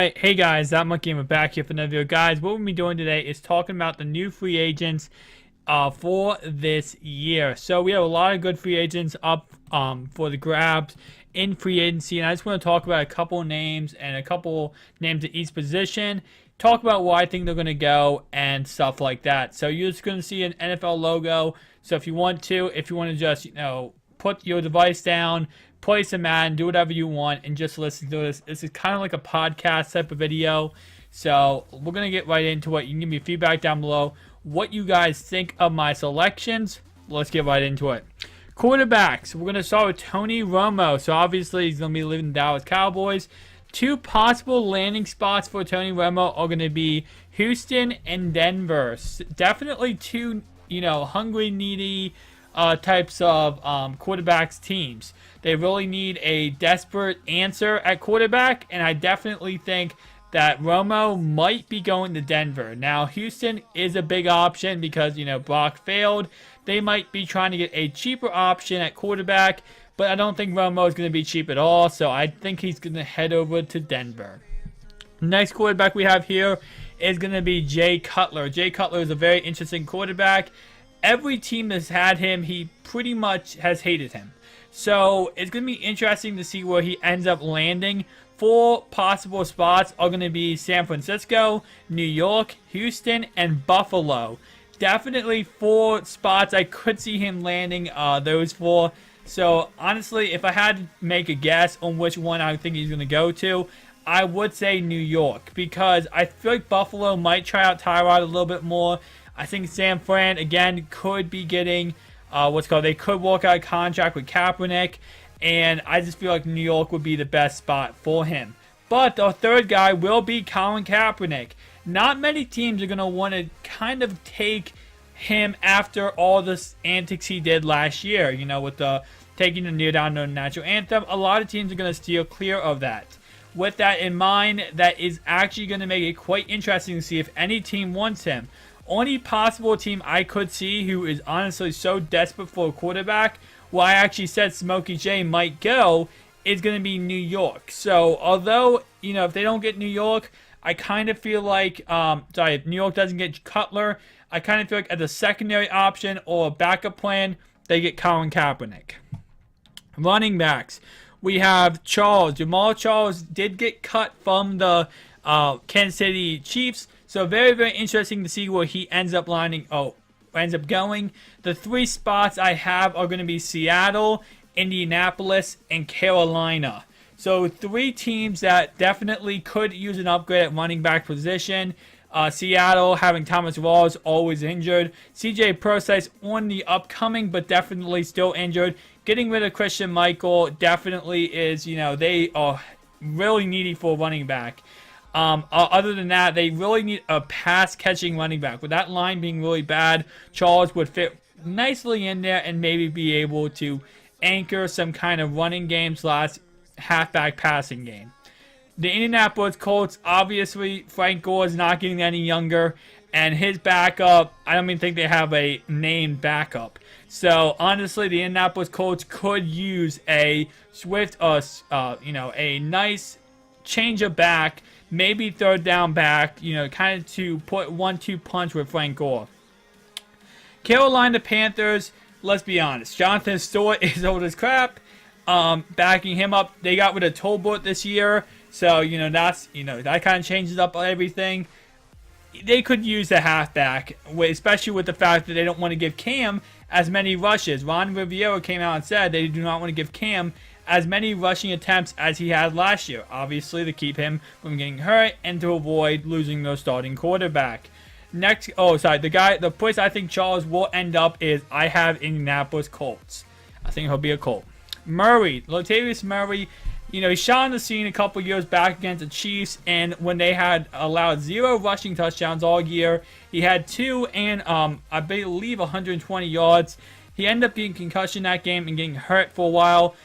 Hey guys, that monkey gamer back here for another video. Guys, what we'll be doing today is talking about the new free agents for this year. So we have a lot of good free agents up for the grabs in free agency, and I just want to talk about a couple names and a couple names at each position. Talk about where I think they're going to go and stuff like that. So you're just going to see an NFL logo. So if you want to just, put your device down, play some Madden, do whatever you want, and just listen to this. This is kind of like a podcast type of video. So we're going to get right into it. You can give me feedback down below what you guys think of my selections. Let's get right into it. Quarterbacks. We're going to start with Tony Romo. So obviously he's going to be leaving the Dallas Cowboys. Two possible landing spots for Tony Romo are going to be Houston and Denver. Definitely two, hungry, needy types of quarterbacks teams. They really need a desperate answer at quarterback, and I definitely think that Romo might be going to Denver. Now, Houston is a big option because, Brock failed. They might be trying to get a cheaper option at quarterback, but I don't think Romo is going to be cheap at all, so I think he's going to head over to Denver. Next quarterback we have here is going to be Jay Cutler. Jay Cutler is a very interesting quarterback. Every team that's had him, he pretty much has hated him. So it's going to be interesting to see where he ends up landing. Four possible spots are going to be San Francisco, New York, Houston, and Buffalo. Definitely four spots I could see him landing, those four. So honestly, if I had to make a guess on which one I think he's going to go to, I would say New York, because I feel like Buffalo might try out Tyrod a little bit more. I think San Fran, again, could be getting they could walk out a contract with Kaepernick, and I just feel like New York would be the best spot for him. But the third guy will be Colin Kaepernick. Not many teams are going to want to kind of take him after all the antics he did last year, with the taking the knee down to the national anthem. A lot of teams are going to steer clear of that. With that in mind, that is actually going to make it quite interesting to see if any team wants him. Only possible team I could see who is honestly so desperate for a quarterback, well, I actually said Smokey J might go, is going to be New York. So, although, if they don't get New York, I kind of feel like, if New York doesn't get Cutler, I kind of feel like as a secondary option or a backup plan, they get Colin Kaepernick. Running backs. We have Charles. Jamaal Charles did get cut from the Kansas City Chiefs. So very, very interesting to see where he ends up going. The three spots I have are going to be Seattle, Indianapolis, and Carolina. So three teams that definitely could use an upgrade at running back position. Seattle having Thomas Rawls always injured. CJ Prosise on the upcoming, but definitely still injured. Getting rid of Christian Michael definitely is, they are really needy for a running back. Other than that, they really need a pass-catching running back. With that line being really bad, Charles would fit nicely in there and maybe be able to anchor some kind of running game / halfback passing game. The Indianapolis Colts, obviously, Frank Gore is not getting any younger, and his backup, I don't even think they have a named backup. So, honestly, the Indianapolis Colts could use a a nice change of back, maybe third down back, kind of to put 1-2 punch with Frank Gore. Carolina Panthers, let's be honest, Jonathan Stewart is old as crap. Backing him up, they got rid of Tolbert this year, so that's that kind of changes up everything. They could use a halfback, especially with the fact that they don't want to give Cam as many rushes. Ron Rivera came out and said they do not want to give Cam as many rushing attempts as he had last year, obviously to keep him from getting hurt and to avoid losing their starting quarterback. Next, the place I think Charles will end up is I have Indianapolis Colts. I think he'll be a Colt. Murray, Latavius Murray, he shot on the scene a couple years back against the Chiefs, and when they had allowed 0 rushing touchdowns all year, he had 2 and I believe 120 yards. He ended up getting concussion that game and getting hurt for a while.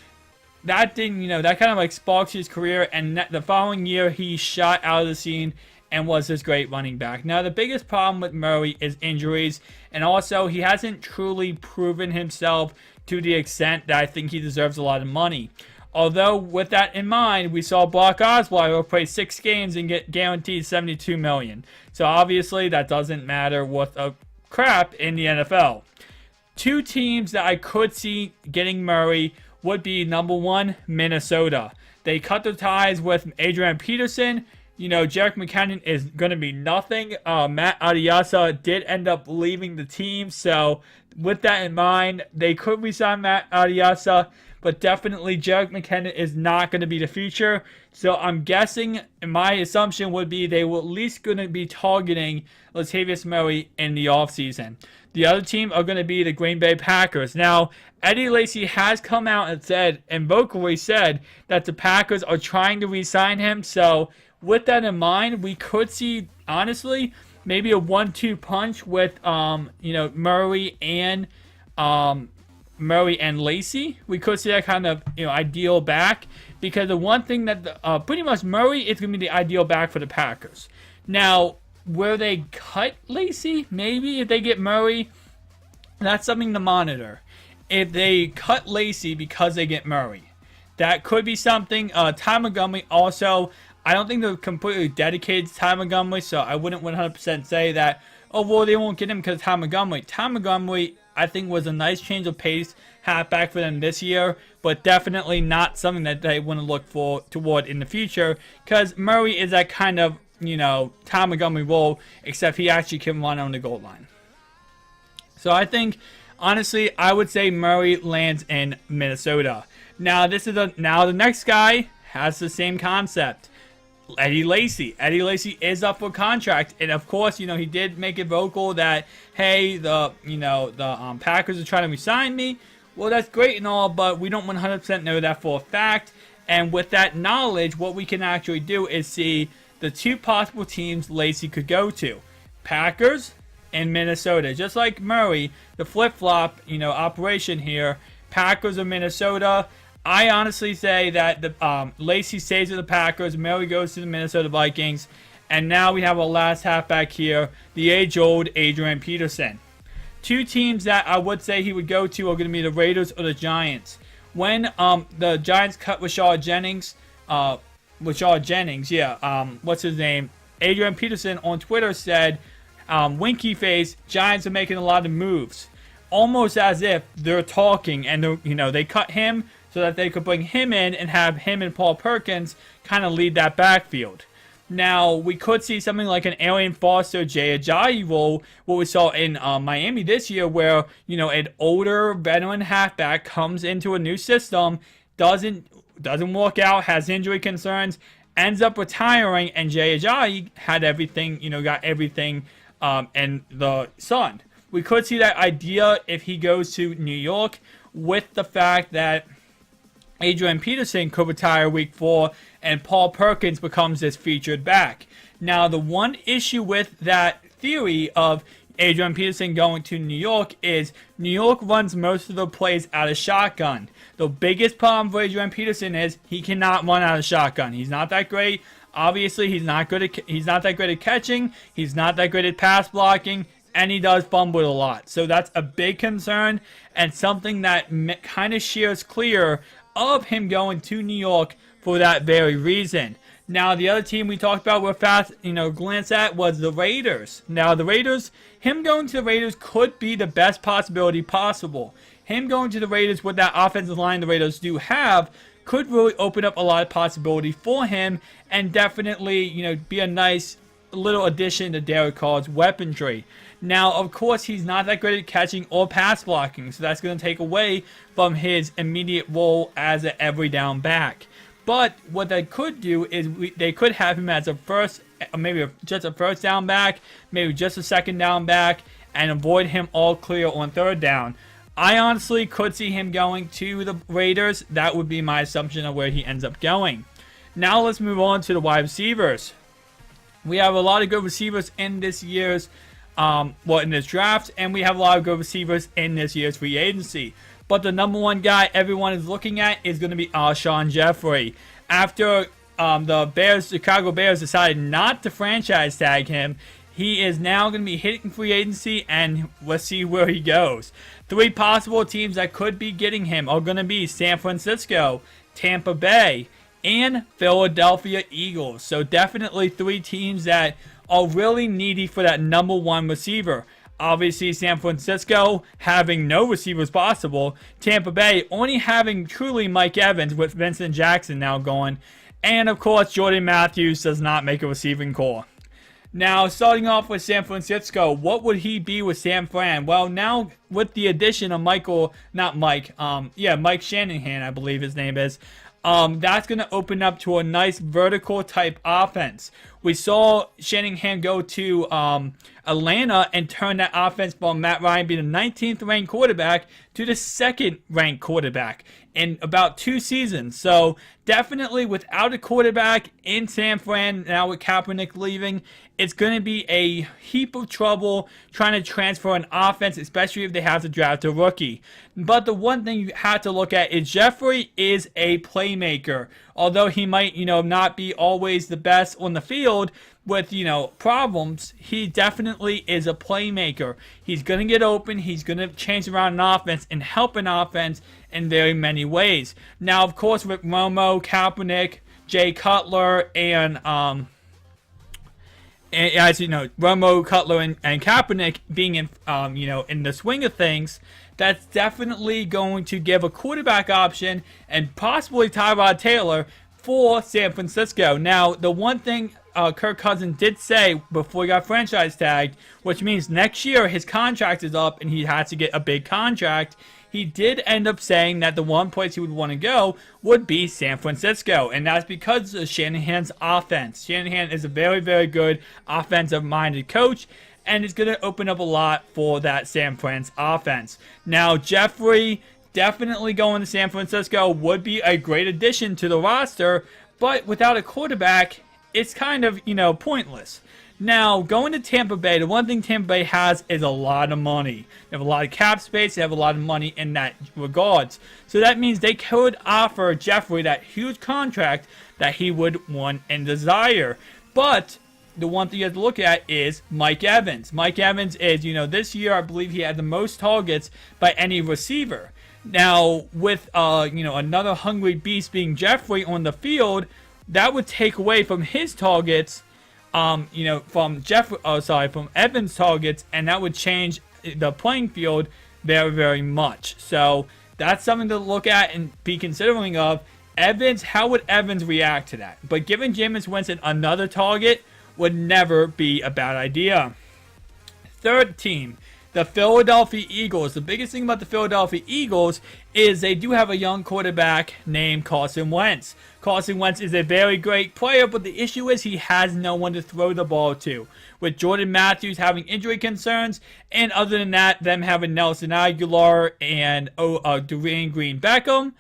That didn't, that kind of sparked his career, and the following year he shot out of the scene and was this great running back. Now, the biggest problem with Murray is injuries, and also he hasn't truly proven himself to the extent that I think he deserves a lot of money. Although, with that in mind, we saw Brock Osweiler play 6 games and get guaranteed $72 million. So obviously, that doesn't matter worth a crap in the NFL. 2 teams that I could see getting Murray would be number 1, Minnesota. They cut their ties with Adrian Peterson. You know, Jerick McKinnon is going to be nothing. Matt Adiasa did end up leaving the team. So, with that in mind, they could resign Matt Adiasa. But definitely, Jerick McKinnon is not going to be the future. So, I'm guessing, my assumption would be they will at least going to be targeting Latavius Murray in the offseason. The other team are going to be the Green Bay Packers. Now, Eddie Lacy has come out and said, and vocally said, that the Packers are trying to re-sign him. So, with that in mind, we could see, honestly, maybe a 1-2 punch with, Murray and Lacy. We could see that kind of, ideal back, because the one thing that pretty much Murray is going to be the ideal back for the Packers. Now, will they cut Lacy? Maybe if they get Murray, that's something to monitor. If they cut Lacy because they get Murray, that could be something. Ty Montgomery also, I don't think they're completely dedicated to Ty Montgomery, so I wouldn't 100% say that, oh, well, they won't get him because of Ty Montgomery. Ty Montgomery, I think, was a nice change of pace halfback for them this year, but definitely not something that they want to look toward in the future, because Murray is that kind of, Ty Montgomery role, except he actually can run on the goal line. So I think, honestly, I would say Murray lands in Minnesota. Now, the next guy has the same concept. Eddie Lacy. Eddie Lacy is up for contract, and of course, he did make it vocal that, hey, the Packers are trying to re-sign me. Well, that's great and all, but we don't 100% know that for a fact. And with that knowledge, what we can actually do is see the 2 possible teams Lacy could go to: Packers and Minnesota. Just like Murray, the flip-flop, operation here. Packers or Minnesota. I honestly say that the Lacy stays with the Packers, Murray goes to the Minnesota Vikings, and now we have our last halfback here, the age-old Adrian Peterson. 2 teams that I would say he would go to are going to be the Raiders or the Giants. When the Giants cut Rashard Jennings, what's his name? Adrian Peterson on Twitter said, winky face, Giants are making a lot of moves. Almost as if they're talking, and they cut him so that they could bring him in and have him and Paul Perkins kind of lead that backfield. Now, we could see something like an Arian Foster, Jay Ajayi role, what we saw in Miami this year, where, an older veteran halfback comes into a new system, doesn't work out, has injury concerns, ends up retiring, and Jay Ajayi had everything, got everything in the sun. We could see that idea if he goes to New York, with the fact that Adrian Peterson could retire week 4 and Paul Perkins becomes this featured back. Now, the one issue with that theory of Adrian Peterson going to New York is New York runs most of the plays out of shotgun. The biggest problem for Adrian Peterson is he cannot run out of shotgun. He's not that great. Obviously, he's not that great at catching. He's not that great at pass blocking. And he does fumble a lot. So that's a big concern and something that kind of sheers clear of him going to New York for that very reason. Now, the other team we talked about real fast, glance at was the Raiders. Now, the Raiders, him going to the Raiders could be the best possibility possible. Him going to the Raiders with that offensive line the Raiders do have could really open up a lot of possibility for him and definitely, be a nice little addition to Derek Carr's weaponry. Now, of course, he's not that great at catching or pass blocking, so that's going to take away from his immediate role as an every down back. But what they could do is they could have him as just a first down back, maybe just a second down back, and avoid him all clear on third down. I honestly could see him going to the Raiders. That would be my assumption of where he ends up going. Now let's move on to the wide receivers. We have a lot of good receivers in this year's in this draft, and we have a lot of good receivers in this year's free agency. But the number one guy everyone is looking at is going to be Alshon Jeffrey. After the Chicago Bears decided not to franchise tag him, he is now going to be hitting free agency, and let's see where he goes. 3 possible teams that could be getting him are going to be San Francisco, Tampa Bay, and Philadelphia Eagles. So definitely 3 teams that are really needy for that number 1 receiver. Obviously, San Francisco having no receivers possible. Tampa Bay only having truly Mike Evans with Vincent Jackson now gone. And of course, Jordan Matthews does not make a receiving core. Now, starting off with San Francisco, what would he be with San Fran? Well, now with the addition of Mike Shanahan, I believe his name is, that's going to open up to a nice vertical type offense. We saw Shanahan go to Atlanta and turn that offense from Matt Ryan being the 19th ranked quarterback to the 2nd ranked quarterback in about 2 seasons. So definitely without a quarterback in San Fran, now with Kaepernick leaving, it's going to be a heap of trouble trying to transfer an offense, especially if they have to draft a rookie. But the one thing you have to look at is Jeffrey is a playmaker. Although he might, not be always the best on the field with, problems, he definitely is a playmaker. He's going to get open. He's going to change around an offense and help an offense in very many ways. Now, of course, with Romo, Kaepernick, Jay Cutler, and as you know, Romo, Cutler, and Kaepernick being in, in the swing of things, that's definitely going to give a quarterback option and possibly Tyrod Taylor for San Francisco. Now, the one thing Kirk Cousins did say before he got franchise tagged, which means next year his contract is up and he has to get a big contract. He did end up saying that the one place he would want to go would be San Francisco, and that's because of Shanahan's offense. Shanahan is a very, very good offensive-minded coach, and it's going to open up a lot for that San Fran's offense. Now, Jeffrey definitely going to San Francisco would be a great addition to the roster, but without a quarterback, it's kind of, pointless. Now, going to Tampa Bay, the one thing Tampa Bay has is a lot of money. They have a lot of cap space. They have a lot of money in that regards. So that means they could offer Jeffrey that huge contract that he would want and desire. But the one thing you have to look at is Mike Evans. Mike Evans is, this year I believe he had the most targets by any receiver. Now, with, another hungry beast being Jeffrey on the field, that would take away from his targets, from Evans' targets, and that would change the playing field very, very much. So that's something to look at and be considering of. Evans, how would Evans react to that? But giving Jameis Winston another target would never be a bad idea. Third team, the Philadelphia Eagles. The biggest thing about the Philadelphia Eagles is they do have a young quarterback named Carson Wentz. Carson Wentz is a very great player, but the issue is he has no one to throw the ball to. With Jordan Matthews having injury concerns, and other than that, them having Nelson Aguilar and Dwayne Green Beckham,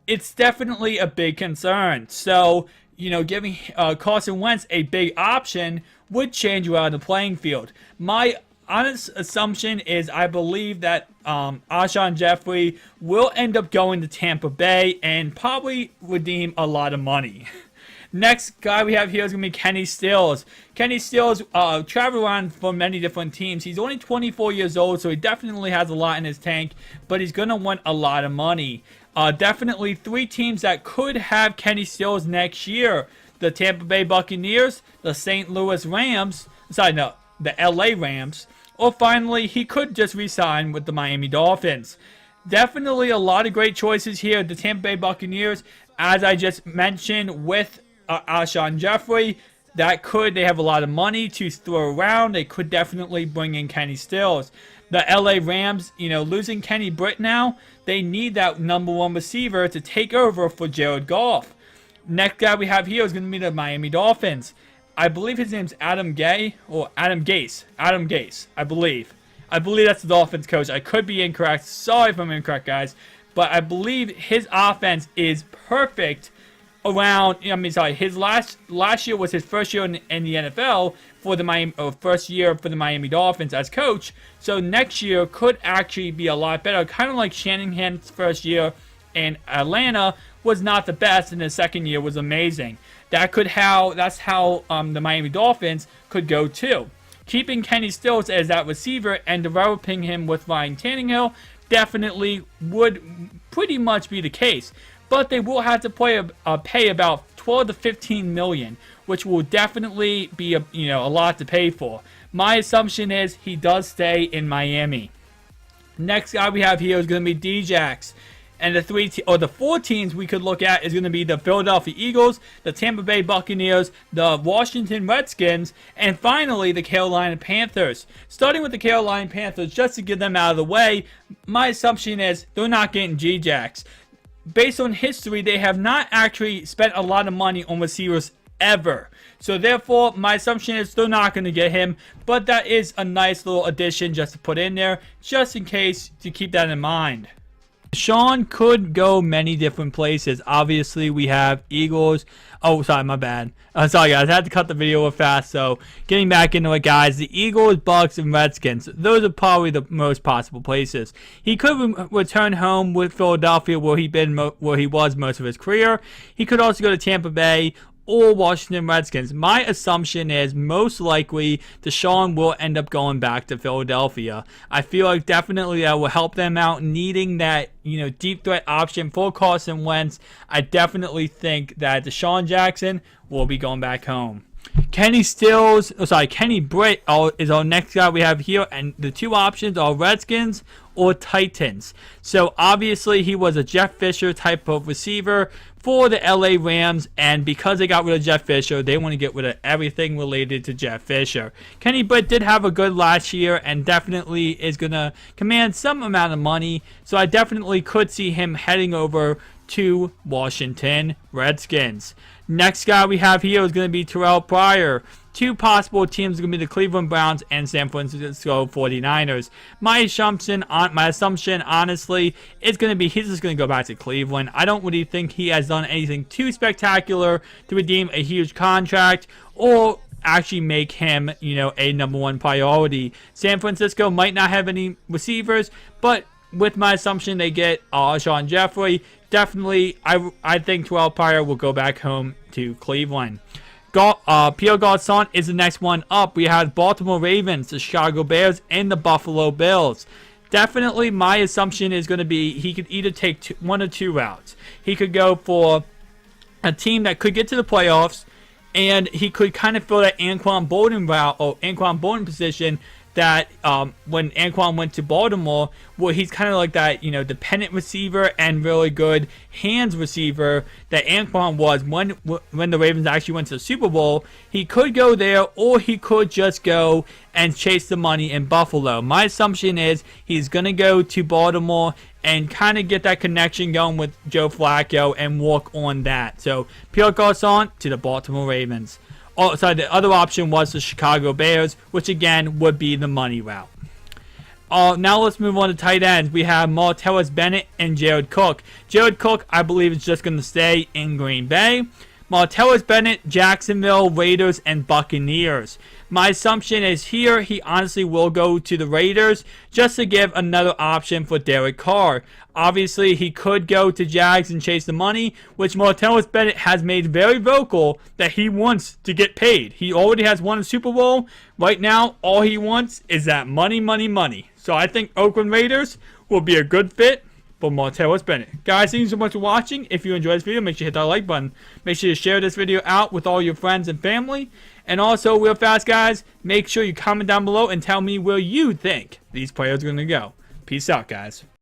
it's definitely a big concern. So, giving Carson Wentz a big option would change around the playing field. My honest assumption is I believe that Alshon Jeffrey will end up going to Tampa Bay and probably redeem a lot of money. Next guy we have here is going to be Kenny Stills. Kenny Stills traveled around for many different teams. He's only 24 years old, so he definitely has a lot in his tank, but he's going to want a lot of money. Definitely 3 teams that could have Kenny Stills next year. The Tampa Bay Buccaneers, the St. Louis Rams, the LA Rams, or finally, he could just re-sign with the Miami Dolphins. Definitely a lot of great choices here. The Tampa Bay Buccaneers, as I just mentioned, with Alshon Jeffrey, they have a lot of money to throw around. They could definitely bring in Kenny Stills. The LA Rams, losing Kenny Britt now, they need that number 1 receiver to take over for Jared Goff. Next guy we have here is going to be the Miami Dolphins. I believe his name's Adam Gase, I believe. I believe that's the Dolphins coach. I could be incorrect. Sorry if I'm incorrect, guys. But I believe his offense is perfect around, his last year was his first year in the NFL for the first year for the Miami Dolphins as coach. So next year could actually be a lot better. Kind of like Shanahan's first year in Atlanta was not the best, and his second year was amazing. That's how the Miami Dolphins could go too. Keeping Kenny Stills as that receiver and developing him with Ryan Tannehill definitely would pretty much be the case. but they will have to pay about 12 to 15 million, which will definitely be a lot to pay for. My assumption is he does stay in Miami. Next guy we have here is going to be D-Jax. And the four teams we could look at is going to be the Philadelphia Eagles, the Tampa Bay Buccaneers, the Washington Redskins, and finally the Carolina Panthers. Starting with the Carolina Panthers, just to get them out of the way, my assumption is they're not getting G-Jax. Based on history, they have not actually spent a lot of money on receivers ever. So therefore, my assumption is they're not going to get him. But that is a nice little addition just to put in there, just in case, to keep that in mind. Sean could go many different places. Obviously, we have Eagles. Oh, sorry, my bad. Sorry, guys. I had to cut the video real fast. So, getting back into it, guys. The Eagles, Bucks, and Redskins. Those are probably the most possible places. He could return home with Philadelphia, where he was most of his career. He could also go to Tampa Bay or Washington Redskins. My assumption is most likely Deshaun will end up going back to Philadelphia. I feel like definitely that will help them out, needing that deep threat option for Carson Wentz. I definitely think that Deshaun Jackson will be going back home. Kenny Britt is our next guy we have here, and the two options are Redskins or Titans. So obviously he was a Jeff Fisher type of receiver for the LA Rams, and because they got rid of Jeff Fisher, they want to get rid of everything related to Jeff Fisher. Kenny Britt did have a good last year and definitely is going to command some amount of money, so I definitely could see him heading over to Washington Redskins. Next guy we have here is going to be Terrell Pryor. Two possible teams are going to be the Cleveland Browns and San Francisco 49ers. My assumption, honestly, is going to be he's just going to go back to Cleveland. I don't really think he has done anything too spectacular to redeem a huge contract or actually make him, a number one priority. San Francisco might not have any receivers, but with my assumption they get Alshon Jeffrey, definitely I think Terrell Pryor will go back home to Cleveland. Pierre Garçon is the next one up. We have Baltimore Ravens, the Chicago Bears, and the Buffalo Bills. Definitely my assumption is going to be he could either take one or two routes. He could go for a team that could get to the playoffs, and he could kind of fill that Anquan Boldin route or Anquan Boldin position that when Anquan went to Baltimore, where he's kind of like that, dependent receiver and really good hands receiver that Anquan was when the Ravens actually went to the Super Bowl. He could go there, or he could just go and chase the money in Buffalo. My assumption is he's going to go to Baltimore and kind of get that connection going with Joe Flacco and work on that. So, Pierre Garçon to the Baltimore Ravens. Oh, sorry, the other option was the Chicago Bears, which again would be the money route. Now let's move on to tight ends. We have Martellus Bennett and Jared Cook. Jared Cook, I believe, is just going to stay in Green Bay. Martellus Bennett, Jacksonville, Raiders, and Buccaneers. My assumption is here he honestly will go to the Raiders just to give another option for Derek Carr. Obviously, he could go to Jags and chase the money, which Martellus Bennett has made very vocal that he wants to get paid. He already has won a Super Bowl. Right now, all he wants is that money, money, money. So I think Oakland Raiders will be a good fit for Martellus Bennett. Guys, thank you so much for watching. If you enjoyed this video, make sure you hit that like button. Make sure to share this video out with all your friends and family. And also, real fast, guys, make sure you comment down below and tell me where you think these players are going to go. Peace out, guys.